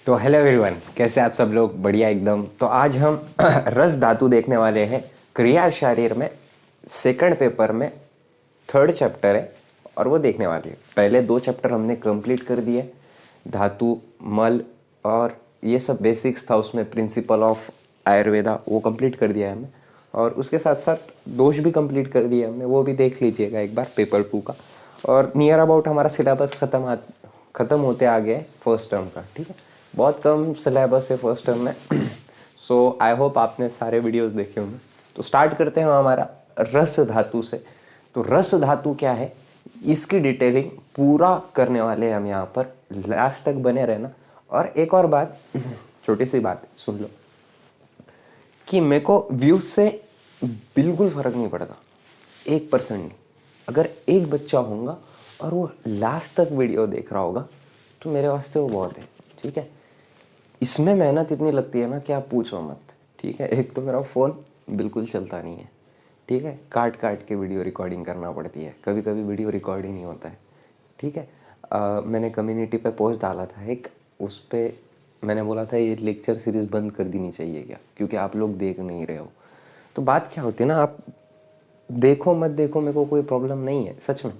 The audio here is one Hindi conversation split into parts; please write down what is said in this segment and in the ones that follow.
तो हेलो एवरीवन, कैसे आप सब लोग? बढ़िया एकदम। तो आज हम रस धातु देखने वाले हैं। क्रिया शारीर में सेकंड पेपर में थर्ड चैप्टर है और वो देखने वाले हैं। पहले दो चैप्टर हमने कंप्लीट कर दिए, धातु, मल और ये सब बेसिक्स था उसमें, प्रिंसिपल ऑफ आयुर्वेदा वो कंप्लीट कर दिया है हमने। और उसके साथ साथ दोष भी कंप्लीट कर दिया हमने, वो भी देख लीजिएगा एक बार पेपर 2 का। और नियर अबाउट हमारा सिलेबस ख़त्म होते आ गया है फर्स्ट टर्म का। ठीक है, बहुत कम सिलेबस है फर्स्ट टर्म में। सो आई होप आपने सारे वीडियोस देखे होंगे। तो स्टार्ट करते हैं हमारा रस धातु से। तो रस धातु क्या है, इसकी डिटेलिंग पूरा करने वाले हैं हम यहाँ पर। लास्ट तक बने रहना। और एक और बात, छोटी सी बात सुन लो, कि मेरे को व्यूज से बिल्कुल फ़र्क नहीं पड़ता, 1% नहीं। अगर एक बच्चा होगा और वो लास्ट तक वीडियो देख रहा होगा तो मेरे वास्ते वो बहुत है। ठीक है, इसमें मेहनत इतनी लगती है ना कि आप पूछो मत। ठीक है, एक तो मेरा फ़ोन बिल्कुल चलता नहीं है। ठीक है, काट काट के वीडियो रिकॉर्डिंग करना पड़ती है, कभी कभी वीडियो रिकॉर्ड ही नहीं होता है। ठीक है, मैंने कम्युनिटी पे पोस्ट डाला था एक, उस पर मैंने बोला था ये लेक्चर सीरीज़ बंद कर देनी चाहिए क्या, क्योंकि आप लोग देख नहीं रहे हो। तो बात क्या होती है ना, आप देखो मत देखो, मेरे को कोई प्रॉब्लम नहीं है सच में,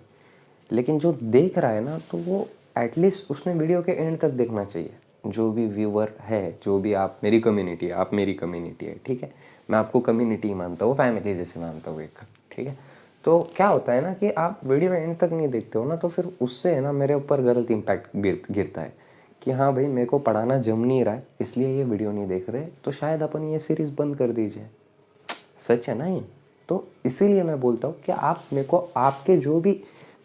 लेकिन जो देख रहा है ना तो वो एटलीस्ट उसने वीडियो के एंड तक देखना चाहिए। जो भी व्यूअर है, जो भी आप, मेरी कम्युनिटी है, आप मेरी कम्युनिटी है। ठीक है, मैं आपको कम्युनिटी मानता हूँ, फैमिली जैसे मानता हूँ एक। ठीक है, तो क्या होता है ना कि आप वीडियो एंड तक नहीं देखते हो ना, तो फिर उससे है ना मेरे ऊपर गलत इम्पैक्ट गिरता है कि हाँ भाई, मेरे को पढ़ाना जम नहीं रहा है इसलिए ये वीडियो नहीं देख रहे, तो शायद अपन ये सीरीज़ बंद कर दीजिए। सच है ना ये। तो इसीलिए मैं बोलता हूँ कि आप मेरे को आपके जो भी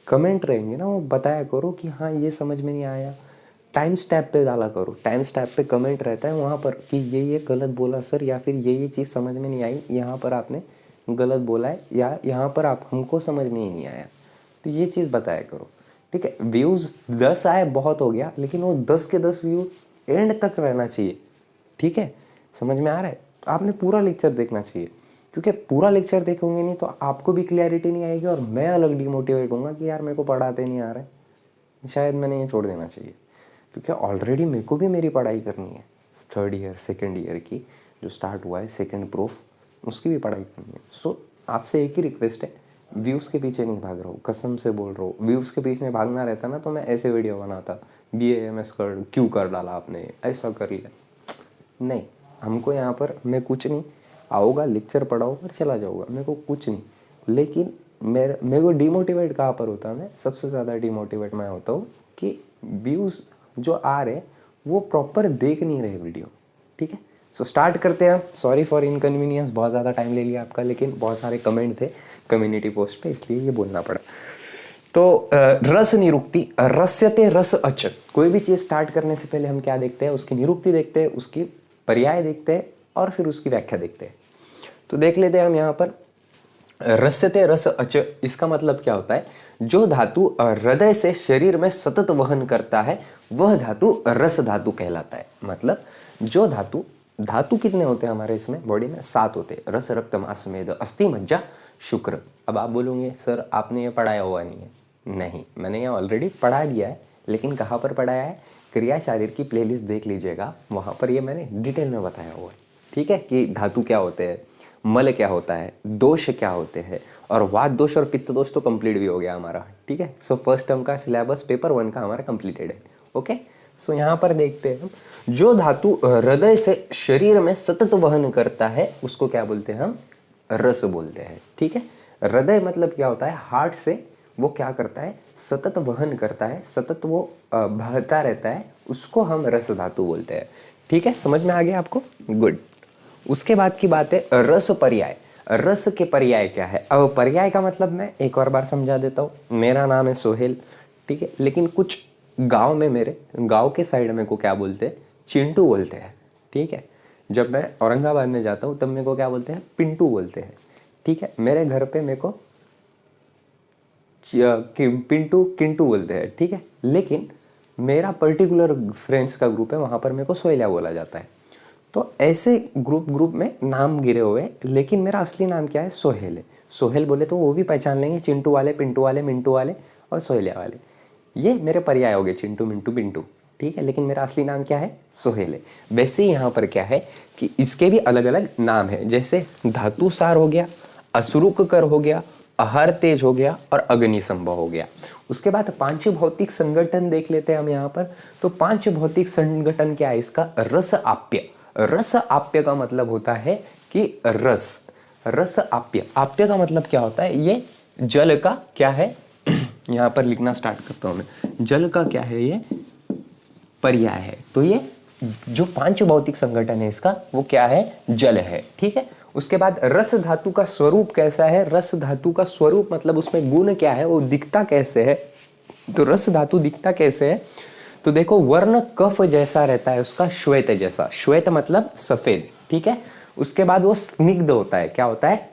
कमेंट रहेंगे ना वो बताया करो कि हाँ ये समझ में नहीं आया। टाइम स्टैप पे डाला करो, टाइम स्टैप पे कमेंट रहता है वहाँ पर कि ये गलत बोला सर, या फिर ये चीज़ समझ में नहीं आई, यहाँ पर आपने गलत बोला है, या यहाँ पर आप हमको समझ में ही नहीं आया। तो ये चीज़ बताया करो। ठीक है, व्यूज़ 10 आए बहुत हो गया, लेकिन वो 10 के 10 व्यू एंड तक रहना चाहिए। ठीक है, समझ में आ रहा है? तो आपने पूरा लेक्चर देखना चाहिए, क्योंकि पूरा लेक्चर देखोगे नहीं तो आपको भी क्लैरिटी नहीं आएगी और मैं अलग डिमोटिवेट होऊंगा कि यार मेरे को पढ़ाते नहीं आ रहा है, शायद मैंने ये छोड़ देना चाहिए। क्योंकि ऑलरेडी मेरे को भी मेरी पढ़ाई करनी है, थर्ड ईयर सेकेंड ईयर की जो स्टार्ट हुआ है, सेकेंड प्रूफ, उसकी भी पढ़ाई करनी है। सो आपसे एक ही रिक्वेस्ट है, व्यूज़ के पीछे नहीं भाग रहा हूँ, कसम से बोल रहा हूँ। व्यूज़ के पीछे भागना रहता ना तो मैं ऐसे वीडियो बनाता, BAMS कर क्यों कर डाला आपने, ऐसा कर लिया। नहीं, हमको यहाँ पर मैं कुछ नहीं, आऊँगा लेक्चर पढ़ाऊँगा और चला जाऊँगा, मेरे को कुछ नहीं। लेकिन मेरे को डिमोटिवेट कहाँ पर होता है, मैं सबसे ज़्यादा डिमोटिवेट मैं होता हूँ कि व्यूज़ जो आ रहे वो प्रॉपर देख नहीं रहे वीडियो। ठीक है, सो स्टार्ट करते हैं। सॉरी फॉर इनकन्वीनियंस, बहुत ज़्यादा टाइम ले लिया आपका, लेकिन बहुत सारे कमेंट थे कम्युनिटी पोस्ट पे, इसलिए ये बोलना पड़ा। तो रस निरुक्ति, रस्यते रस अच। कोई भी चीज़ स्टार्ट करने से पहले हम क्या देखते हैं, उसकी निरुक्ति देखते हैं, उसकी पर्याय देखते हैं और फिर उसकी व्याख्या देखते हैं। तो देख लेते हैं हम यहाँ पर, रस्यते रस अच, इसका मतलब क्या होता है, जो धातु हृदय से शरीर में सतत वहन करता है वह धातु रस धातु कहलाता है। मतलब जो धातु कितने होते हैं हमारे इसमें बॉडी में? 7 होते हैं, रस रक्त मांस मेद अस्थि मज्जा शुक्र। अब आप बोलोगे सर आपने ये पढ़ाया हुआ नहीं है। नहीं, मैंने ये ऑलरेडी पढ़ा दिया है, लेकिन कहाँ पर पढ़ाया है? क्रिया शारीर की प्लेलिस्ट देख लीजिएगा, वहाँ पर ये मैंने डिटेल में बताया हुआ है। ठीक है, कि धातु क्या होते हैं, मल क्या होता है, दोष क्या होते हैं, और वात दोष और पित्त दोष तो कंप्लीट भी हो गया हमारा। ठीक है, सो फर्स्ट टर्म का सिलेबस पेपर 1 का हमारा कंप्लीटेड है। ओके, सो यहाँ पर देखते हैं हम, जो धातु हृदय से शरीर में सतत वहन करता है उसको क्या बोलते हैं हम? रस बोलते हैं। ठीक है, हृदय मतलब क्या होता है? हार्ट से वो क्या करता है? सतत वहन करता है, सतत वो बहता रहता है, उसको हम रस धातु बोलते हैं। ठीक है, समझ में आ गया आपको? गुड। उसके बाद की बात है रस पर्याय। रस के पर्याय क्या है? अब पर्याय का मतलब मैं एक और बार समझा देता हूँ। मेरा नाम है सोहेल, ठीक है, लेकिन कुछ गांव में, मेरे गांव के साइड में को क्या बोलते हैं? चिंटू बोलते हैं। ठीक है, जब मैं औरंगाबाद में जाता हूँ तब मेरे को क्या बोलते हैं? पिंटू बोलते हैं। ठीक है, मेरे घर पे मेरे को पिंटू किंटू बोलते हैं। ठीक है, लेकिन मेरा पर्टिकुलर फ्रेंड्स का ग्रुप है, वहाँ पर मेरे को सोहेलिया बोला जाता है। तो ऐसे ग्रुप में नाम गिरे हुए, लेकिन मेरा असली नाम क्या है? सोहेल है। सोहेल बोले तो वो भी पहचान लेंगे, चिंटू वाले, पिंटू वाले, मिंटू वाले और सोहेलिया वाले। ये मेरे पर्याय हो गए, चिंटू, मिंटू, पिंटू। ठीक है, लेकिन मेरा असली नाम क्या है, सोहेल है। वैसे ही यहाँ पर क्या है कि इसके भी अलग अलग नाम है, जैसे धातुसार हो गया, असुरुककर हो गया, आहार तेज हो गया और अग्निसंभव हो गया। उसके बाद पांच भौतिक संगठन देख लेते हैं हम यहाँ पर। तो पांच भौतिक संगठन क्या है इसका, रस आप्य। रस आप्य का मतलब होता है कि रस आप्य। आप्य का मतलब क्या होता है, ये जल का क्या है यहाँ पर लिखना स्टार्ट करता हूं मैं। जल का क्या है, ये पर्याय है। तो ये जो पांच भौतिक संगठन है इसका वो क्या है, जल है। ठीक है, उसके बाद रस धातु का स्वरूप कैसा है, रस धातु का स्वरूप मतलब उसमें गुण क्या है, वो दिखता कैसे है। तो रस धातु दिखता कैसे है, तो देखो वर्ण कफ जैसा रहता है उसका, श्वेत जैसा। श्वेत मतलब सफेद, ठीक है। उसके बाद वो स्निग्ध होता है, क्या होता है,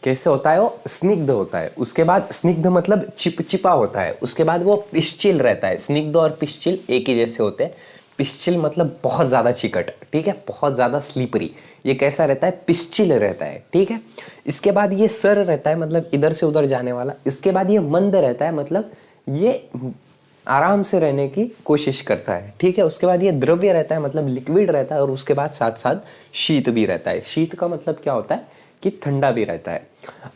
कैसे होता है, वो स्निग्ध होता है। उसके बाद स्निग्ध मतलब चिपचिपा होता है। उसके बाद वो पिस्चिल रहता है। स्निग्ध और पिस्चिल एक ही जैसे होते हैं। पिस्चिल मतलब बहुत ज्यादा चिकट, ठीक है, बहुत ज्यादा स्लीपरी। ये कैसा रहता है, पिस्चिल रहता है, ठीक है। इसके बाद ये सर रहता है, मतलब इधर से उधर जाने वाला। इसके बाद ये मंद रहता है, मतलब ये आराम से रहने की कोशिश करता है, ठीक है। उसके बाद ये द्रव्य रहता है, मतलब लिक्विड रहता है। और उसके बाद साथ साथ शीत भी रहता है। शीत का मतलब क्या होता है कि ठंडा भी रहता है।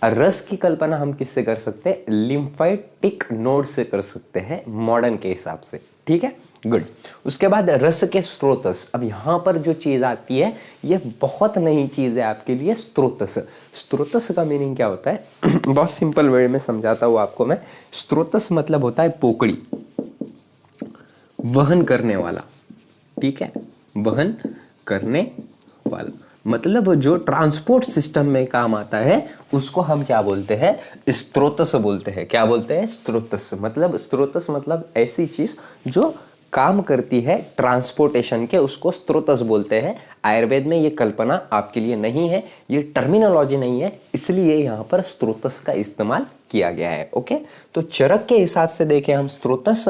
रस की कल्पना हम किससे कर सकते हैं, लिम्फेटिक नोड से कर सकते हैं मॉडर्न के हिसाब से, ठीक है, गुड। उसके बाद रस के स्रोतस। अब यहां पर जो चीज आती है ये बहुत नई चीज है आपके लिए, स्रोतस। स्रोतस का मीनिंग क्या होता है बहुत सिंपल वर्ड में समझाता हूं आपको मैं। स्रोतस मतलब होता है पोकड़ी, वहन करने वाला, ठीक है, वहन करने वाला मतलब जो ट्रांसपोर्ट सिस्टम में काम आता है उसको हम क्या बोलते हैं, स्रोतस बोलते हैं। क्या बोलते हैं, स्रोतस। मतलब स्रोतस मतलब ऐसी चीज जो काम करती है ट्रांसपोर्टेशन के, उसको स्रोतस बोलते हैं। आयुर्वेद में ये कल्पना आपके लिए नहीं है, ये टर्मिनोलॉजी नहीं है, इसलिए यहाँ पर स्रोतस का इस्तेमाल किया गया है। ओके, तो चरक के हिसाब से देखें हम स्रोतस,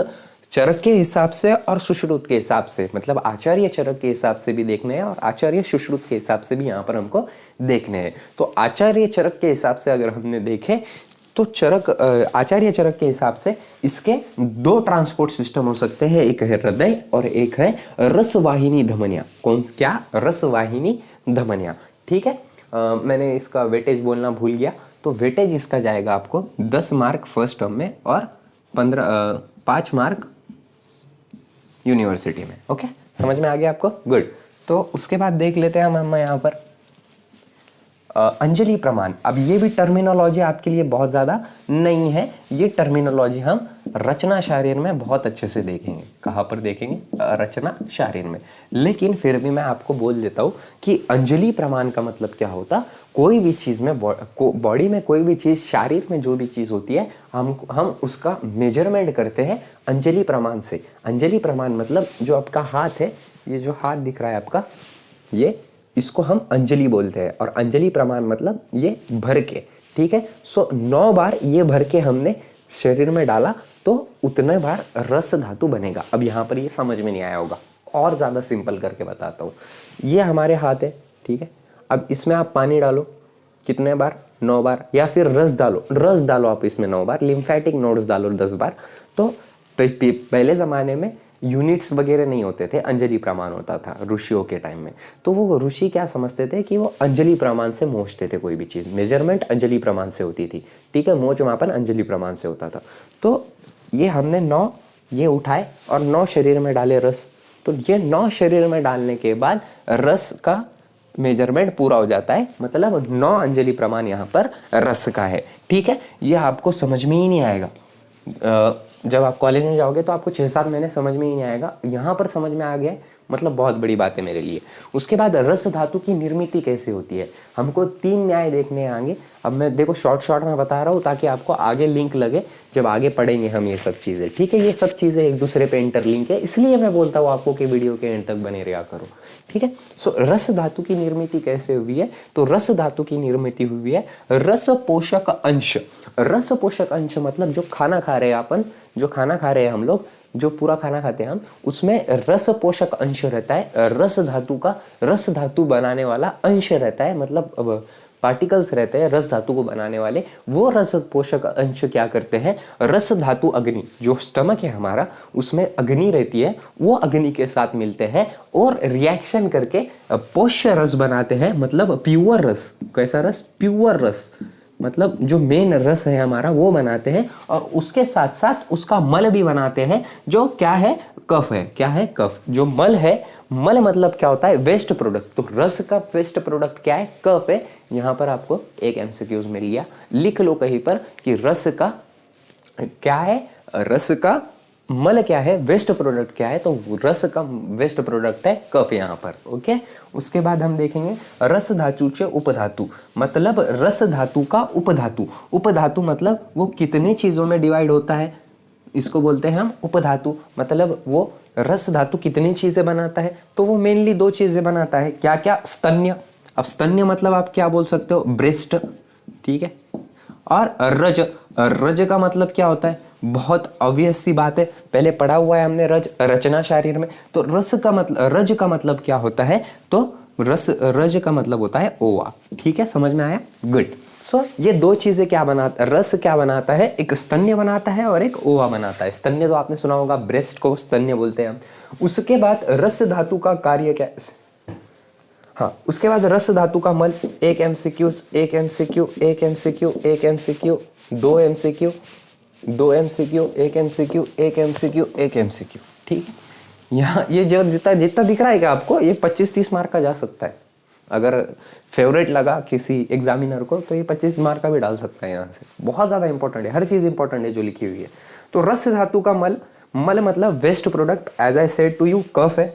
चरक के हिसाब से और सुश्रुत के हिसाब से, मतलब आचार्य चरक के हिसाब से भी देखने हैं और आचार्य सुश्रुत के हिसाब से भी यहाँ पर हमको देखने हैं। तो आचार्य चरक के हिसाब से अगर हमने देखे तो चरक, आचार्य चरक के हिसाब से इसके दो ट्रांसपोर्ट सिस्टम हो सकते हैं, एक है हृदय और एक है रसवाहिनी धमनिया। कौन, क्या, रसवाहिनी धमनिया, ठीक है। मैंने इसका वेटेज बोलना भूल गया, तो वेटेज इसका जाएगा आपको 10 मार्क फर्स्ट टर्म में और 5 मार्क यूनिवर्सिटी में। ओके, समझ में आ गया आपको, गुड। तो उसके बाद देख लेते हैं हम यहाँ पर अंजलि प्रमाण। अब ये भी टर्मिनोलॉजी आपके लिए बहुत ज़्यादा नहीं है, ये टर्मिनोलॉजी हम रचना शारीर में बहुत अच्छे से देखेंगे। कहाँ पर देखेंगे, रचना शारीर में। लेकिन फिर भी मैं आपको बोल देता हूँ कि अंजलि प्रमाण का मतलब क्या होता, कोई भी चीज़ में, बॉडी में कोई भी चीज़, शारीर में जो भी चीज़ होती है हम उसका मेजरमेंट करते हैं अंजलि प्रमाण से। अंजलि प्रमाण मतलब जो आपका हाथ है, ये जो हाथ दिख रहा है आपका, ये इसको हम अंजलि बोलते हैं। और अंजलि प्रमाण मतलब ये भर के, ठीक है। 9 बार ये भर के हमने शरीर में डाला तो उतने बार रस धातु बनेगा। अब यहाँ पर ये समझ में नहीं आया होगा, और ज़्यादा सिंपल करके बताता हूँ। ये हमारे हाथ है, ठीक है। अब इसमें आप पानी डालो, कितने बार, 9 बार। या फिर रस डालो आप इसमें 9 बार। लिम्फेटिक नोड्स डालो 10 बार। तो पहले ज़माने में यूनिट्स वगैरह नहीं होते थे, अंजलि प्रमाण होता था ऋषियों के टाइम में। तो वो ऋषि क्या समझते थे कि वो अंजलि प्रमाण से मोचते थे, कोई भी चीज़ मेजरमेंट अंजलि प्रमाण से होती थी, ठीक है। मोच मापन अंजलि प्रमाण से होता था। तो ये हमने 9 ये उठाए और 9 शरीर में डाले रस। तो ये 9 शरीर में डालने के बाद रस का मेजरमेंट पूरा हो जाता है, मतलब 9 अंजलि प्रमाण यहाँ पर रस का है, ठीक है। ये आपको समझ में ही नहीं आएगा, जब आप कॉलेज में जाओगे तो आपको 6-7 महीने समझ में ही नहीं आएगा। यहाँ पर समझ में आ गया, मतलब बहुत बड़ी बात है मेरे लिए। उसके बाद रस धातु की निर्मित कैसे होती है, हमको 3 न्याय देखने आएंगे। अब मैं देखो शॉर्ट में बता रहा हूँ ताकि आपको आगे लिंक लगे, जब आगे पढ़ेंगे हम ये सब चीज़ें, ठीक है। ये सब चीज़ें एक दूसरे पे इंटरलिंक है, इसलिए मैं बोलता हूँ आपको कि वीडियो के एंड तक बने रहा करो, ठीक है। सो रस धातु की निर्मित कैसे हुई है, तो रस धातु की निर्मित हुई है रस पोषक अंश। रस पोषक अंश मतलब जो खाना खा रहे हैं अपन, जो खाना खा रहे हैं हम लोग, जो पूरा खाना खाते हैं हम, उसमें रस पोषक अंश रहता है। रस धातु का, रस धातु बनाने वाला अंश रहता है, मतलब पार्टिकल्स रहते हैं रस धातु को बनाने वाले, वो रस पोषक अंश क्या करते हैं, रस धातु अग्नि, जो स्टमक है हमारा उसमें अग्नि रहती है, वो अग्नि के साथ मिलते हैं और रिएक्शन करके पोष्य रस बनाते हैं, मतलब प्योर रस। कैसा रस, प्योर रस, मतलब जो मेन रस है हमारा वो बनाते हैं, और उसके साथ साथ उसका मल भी बनाते हैं, जो क्या है, कफ है। क्या है, कफ। जो मल है, मल मतलब क्या होता है, वेस्ट प्रोडक्ट। तो रस का वेस्ट प्रोडक्ट क्या है, कफ है। यहाँ पर आपको एक एमसीक्यूज मिल गया, लिख लो कहीं पर कि रस का क्या है, रस का मल क्या है, वेस्ट प्रोडक्ट क्या है, तो रस का वेस्ट प्रोडक्ट है कफ यहाँ पर। ओके, उसके बाद हम देखेंगे रस धातुचे उपधातु, मतलब रस धातु का उपधातु। उपधातु मतलब वो कितनी चीजों में डिवाइड होता है, इसको बोलते हैं हम उपधातु। मतलब वो रस धातु कितनी चीजें बनाता है, तो वो मेनली दो चीजें बनाता है। क्या क्या, स्तन्य। अब स्तन्य मतलब आप क्या बोल सकते हो, ब्रेस्ट, ठीक है। और रज, रज का मतलब क्या होता है, बहुत ऑब्वियस सी बात है, पहले पढ़ा हुआ है हमने रज, रचना शारीर में। तो रस का मतलब, रज का मतलब क्या होता है, तो रज का मतलब होता है ओवा। ठीक है, समझ में आया, गुड। सो ये दो चीजें क्या बनाता, रस क्या बनाता है, एक स्तन्य बनाता है और एक ओवा बनाता है। स्तन्य तो आपने सुना होगा, ब्रेस्ट को स्तन्य बोलते हैं हम। उसके बाद रस धातु का कार्य क्या, हाँ, उसके बाद रस धातु का मल, एक एमसीक्यू, एक एमसीक्यू, एक एमसीक्यू, एक एमसीक्यू, दो एमसीक्यू, दो एमसीक्यू, एक एमसीक्यू, एक एमसीक्यू, एक एमसीक्यू। ठीक है, यहाँ ये जो जितना जितना दिख रहा है क्या आपको, ये 25-30 मार्क का जा सकता है। अगर फेवरेट लगा किसी एग्जामिनर को तो ये 25 मार्क का भी डाल सकता है यहाँ से। बहुत ज़्यादा इंपॉर्टेंट है, हर चीज़ इंपॉर्टेंट है जो लिखी हुई है। तो रस धातु का मल, मल मतलब waste product, as I said to you, cough है,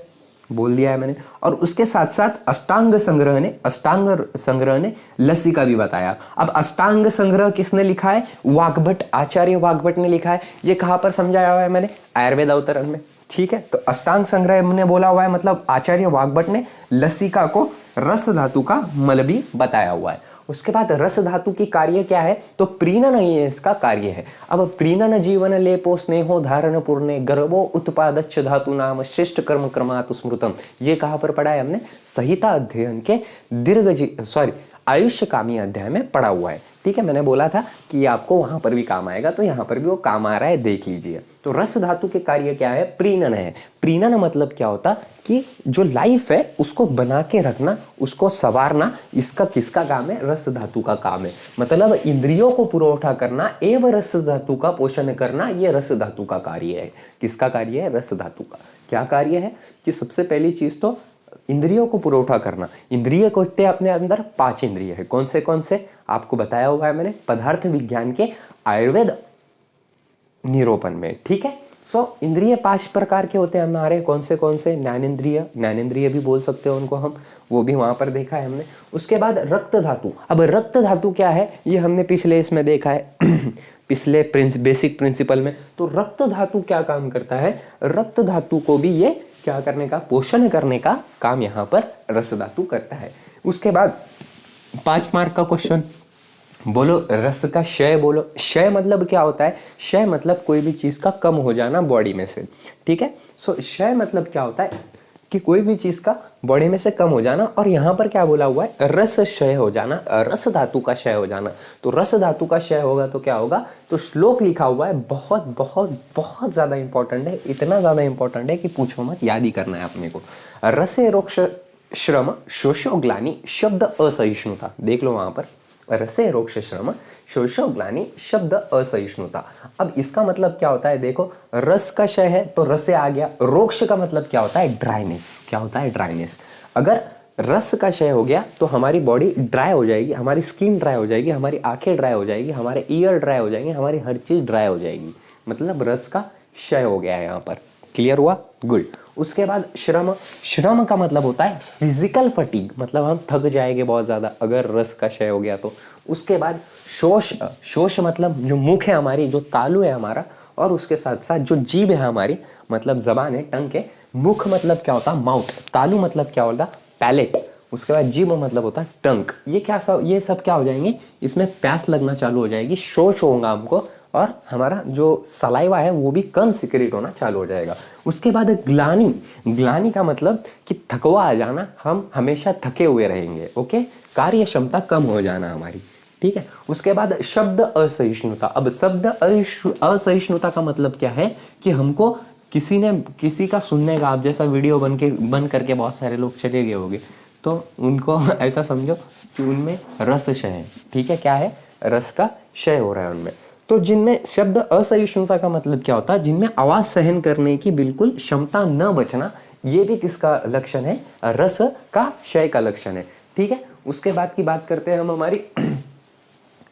बोल दिया है मैंने। और उसके साथ साथ अष्टांग संग्रह ने, अष्टांग संग्रह ने लस्सी का भी बताया। अब अष्टांग संग्रह किसने लिखा है, वाग्भट, आचार्य वाग्भट ने लिखा है। ये कहाँ पर समझाया हुआ है मैंने, आयुर्वेद अवतरण में। ठीक है, तो अष्टांग संग्रह हमने बोला हुआ है, मतलब आचार्य वाग्भट ने लसिका को रस धातु का मल भी बताया हुआ है। उसके बाद रस धातु की कार्य क्या है, तो प्रीणन ही है इसका कार्य है। अब प्रीणन जीवन लेपो स्नेहो धारण पूर्णे गर्भो उत्पादच्च धातु नाम श्रेष्ठ कर्म क्रमात् स्मृतम। ये कहाँ पर पढ़ा है हमने, संहिता अध्ययन के आयुष्य कामी अध्याय में पढ़ा हुआ है। ठीक है, मैंने बोला था कि आपको वहां पर भी काम आएगा, तो यहाँ पर भी वो काम आ रहा है, देख लीजिए। तो रस धातु के कार्य क्या है, प्रीणन है। प्रीणन मतलब क्या होता कि जो लाइफ है उसको बना के रखना, उसको संवारना, इसका किसका काम है, रस धातु का काम है। मतलब इंद्रियों को पुरोठा करना एवं रस धातु का पोषण करना, ये रस धातु का कार्य है। किसका कार्य है, रस धातु का। क्या कार्य है कि सबसे पहली चीज तो इंद्रियों को पुरोठा करना। इंद्रिय को होते अपने अंदर 5 इंद्रिय है। कौन से आपको बताया हुआ है मैंने पदार्थ विज्ञान के आयुर्वेद निरूपण में। ठीक है, सो इंद्रिय 5 प्रकार के होते हैं हमारे। कौन से, ज्ञानेंद्रिय भी बोल सकते हो उनको हम, वो भी वहां पर देखा है हमने। उसके बाद रक्त धातु। अब रक्त धातु क्या है, ये हमने पिछले इसमें देखा है पिछले बेसिक प्रिंसिपल में। तो रक्त धातु क्या काम करता है, रक्त धातु को भी ये क्या करने का, पोषण करने का काम यहाँ पर रस धातु करता है। उसके बाद 5 मार्क का क्वेश्चन, बोलो रस का क्षय बोलो। क्षय मतलब क्या होता है, क्षय मतलब कोई भी चीज का कम हो जाना बॉडी में से। ठीक है, सो क्षय मतलब क्या होता है कि कोई भी चीज का बॉडी में से कम हो जाना। और यहाँ पर क्या बोला हुआ है, रस क्षय हो जाना, रस धातु का क्षय हो जाना। तो रस धातु का क्षय होगा तो क्या होगा, तो श्लोक लिखा हुआ है, बहुत बहुत बहुत ज्यादा इंपॉर्टेंट है। इतना ज्यादा इंपॉर्टेंट है कि पूछो मत, याद ही करना है अपने को। रसे रोक्ष श्रम शोषोग्लानि शब्द असहिष्णुता, देख लो वहां पर, रसे रोक्ष श्रम शोषोग्लानि शब्द असहिष्णुता। अब इसका मतलब क्या होता है, देखो रस का क्षय है तो रसे आ गया। रोक्ष का मतलब क्या होता है, ड्राइनेस। क्या होता है, ड्राइनेस। अगर रस का क्षय हो गया तो हमारी बॉडी ड्राई हो जाएगी, हमारी स्किन ड्राई हो जाएगी, हमारी आंखें ड्राई हो जाएगी, हमारे ईयर ड्राई हो जाएंगे, हमारी हर चीज ड्राई हो जाएगी। मतलब रस का क्षय हो गया है यहाँ पर। क्लियर हुआ, गुड। उसके बाद श्रम, श्रम का मतलब होता है फिजिकल फटीग, मतलब हम थक जाएंगे बहुत ज्यादा अगर रस का क्षय हो गया तो। उसके बाद शोष, शोष मतलब जो मुख है हमारी, जो तालु है हमारा, और उसके साथ साथ जो जीभ है हमारी, मतलब जबान है, टंग है। मुख मतलब क्या होता है, माउथ। तालु मतलब क्या होता, पैलेट। उसके बाद जीभ मतलब होता है टंक। ये सब क्या हो जाएंगे, इसमें प्यास लगना चालू हो जाएगी, शोष होगा हमको, और हमारा जो सलाइवा है वो भी कम सिक्रेट होना चालू हो जाएगा। उसके बाद ग्लानि, ग्लानि का मतलब कि थकवा आ जाना, हम हमेशा थके हुए रहेंगे। ओके, कार्य क्षमता कम हो जाना हमारी, ठीक है। उसके बाद शब्द असहिष्णुता। अब शब्द असहिष्णुता का मतलब क्या है कि हमको किसी का सुनने का, आप जैसा वीडियो बन करके बहुत सारे लोग चले गए होंगे, तो उनको ऐसा समझो कि उनमें रस क्षय है, ठीक है। क्या है? रस का क्षय हो रहा है उनमें। तो जिनमें शब्द असहिष्णुता का मतलब क्या होता है? जिनमें आवाज सहन करने की बिल्कुल क्षमता न बचना, ये भी किसका लक्षण है? रस का क्षय का लक्षण है, ठीक है। उसके बाद की बात करते हैं हम हमारी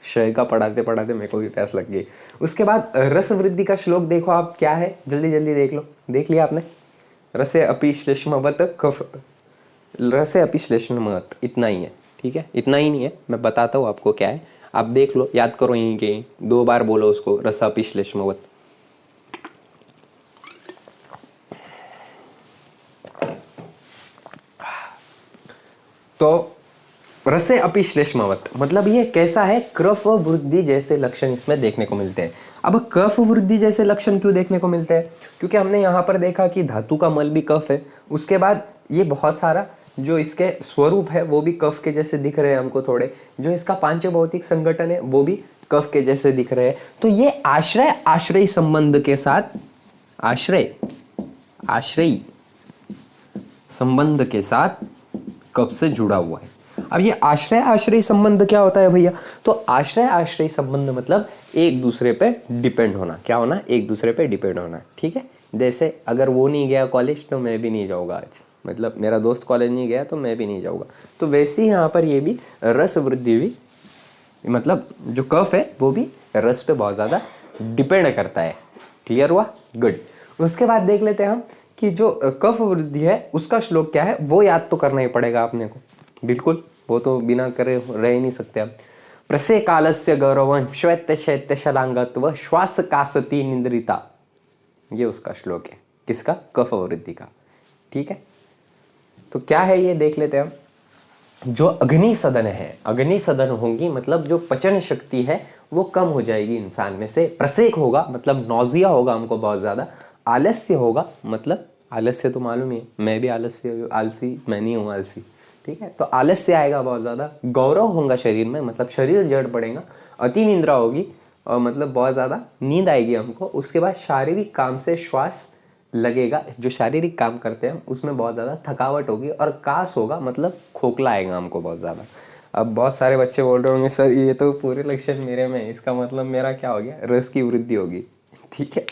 क्षय का, पढ़ाते पढ़ाते मेरे को भी प्यास लग गई। उसके बाद रस वृद्धि का श्लोक देखो आप, क्या है? जल्दी जल्दी देख लो। देख लिया आपने? रसे अपि श्लेष्मवत कफ, रसे अपि श्लेष्मवत, इतना ही है, ठीक है। इतना ही नहीं है, मैं बताता हूँ आपको क्या है, आप देख लो, याद करो, यहीं के 2 बार बोलो उसको, रस अपि श्लेष्मवत। तो रसे अपि श्लेष्मवत मतलब ये कैसा है? कफ वृद्धि जैसे लक्षण इसमें देखने को मिलते हैं। अब कफ वृद्धि जैसे लक्षण क्यों देखने को मिलते हैं? क्योंकि हमने यहाँ पर देखा कि धातु का मल भी कफ है। उसके बाद ये बहुत सारा जो इसके स्वरूप है वो भी कफ के जैसे दिख रहे हैं हमको थोड़े। जो इसका पांचभौतिक संगठन है वो भी कफ के जैसे दिख रहे हैं। तो ये आश्रय आश्रयी संबंध के साथ, आश्रयी संबंध के साथ कफ से जुड़ा हुआ है। अब ये आश्रय आश्रयी संबंध क्या होता है भैया? तो आश्रय आश्रयी संबंध मतलब एक दूसरे पे डिपेंड होना। क्या होना? एक दूसरे पे डिपेंड होना, ठीक है। जैसे अगर वो नहीं गया कॉलेज तो मैं भी नहीं जाऊंगा आज, मतलब मेरा दोस्त कॉलेज नहीं गया तो मैं भी नहीं जाऊंगा। तो वैसे ही यहाँ पर ये भी रस वृद्धि भी, मतलब जो कफ है वो भी रस पे बहुत ज़्यादा डिपेंड करता है। क्लियर हुआ? गुड। उसके बाद देख लेते हैं हम कि जो कफ वृद्धि है उसका श्लोक क्या है, वो याद तो करना ही पड़ेगा आपने को, बिल्कुल, वो तो बिना करे रह ही नहीं सकते आप। प्रसे कालस्य गौरवं श्वेत शैत्य शलांगत्व श्वास कासती निद्रिता, ये उसका श्लोक है। किसका? कफ वृद्धि का, ठीक है। तो क्या है ये देख लेते हैं हम। जो अग्नि सदन है, अग्नि सदन होंगी मतलब जो पचन शक्ति है वो कम हो जाएगी इंसान में से। प्रसेक होगा मतलब नौजिया होगा हमको बहुत ज़्यादा। आलस्य होगा मतलब, आलस्य तो मालूम ही है, मैं भी आलसी मैं नहीं हूँ आलसी, ठीक है। तो आलस्य आएगा बहुत ज़्यादा। गौरव होगा शरीर में मतलब शरीर जड़ पड़ेगा। अति निद्रा होगी और मतलब बहुत ज़्यादा नींद आएगी हमको। उसके बाद शारीरिक काम से श्वास लगेगा, जो शारीरिक काम करते हैं उसमें बहुत ज़्यादा थकावट होगी। और कास होगा मतलब खोखला आएगा हमको बहुत ज़्यादा। अब बहुत सारे बच्चे बोल रहे होंगे सर ये तो पूरे लक्षण मेरे में है, इसका मतलब मेरा क्या हो गया? रस की वृद्धि होगी, ठीक है।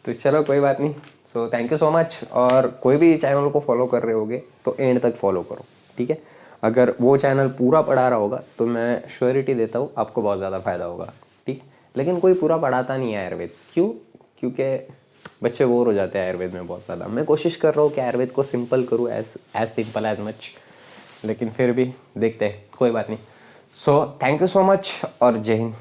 तो चलो कोई बात नहीं। So thank you so much. और कोई भी चैनल को फॉलो कर रहे होगे तो एंड तक फॉलो करो, ठीक है। अगर वो चैनल पूरा पढ़ा रहा होगा तो मैं श्योरिटी देता हूँ आपको बहुत ज़्यादा फायदा होगा, ठीक है। लेकिन कोई पूरा पढ़ाता नहीं है आयुर्वेद, क्यों? क्योंकि बच्चे बोर हो जाते हैं आयुर्वेद में बहुत ज़्यादा। मैं कोशिश कर रहा हूँ कि आयुर्वेद को सिंपल करूँ, एज सिंपल एज मच, लेकिन फिर भी देखते हैं, कोई बात नहीं। So thank you so much और जय हिंद।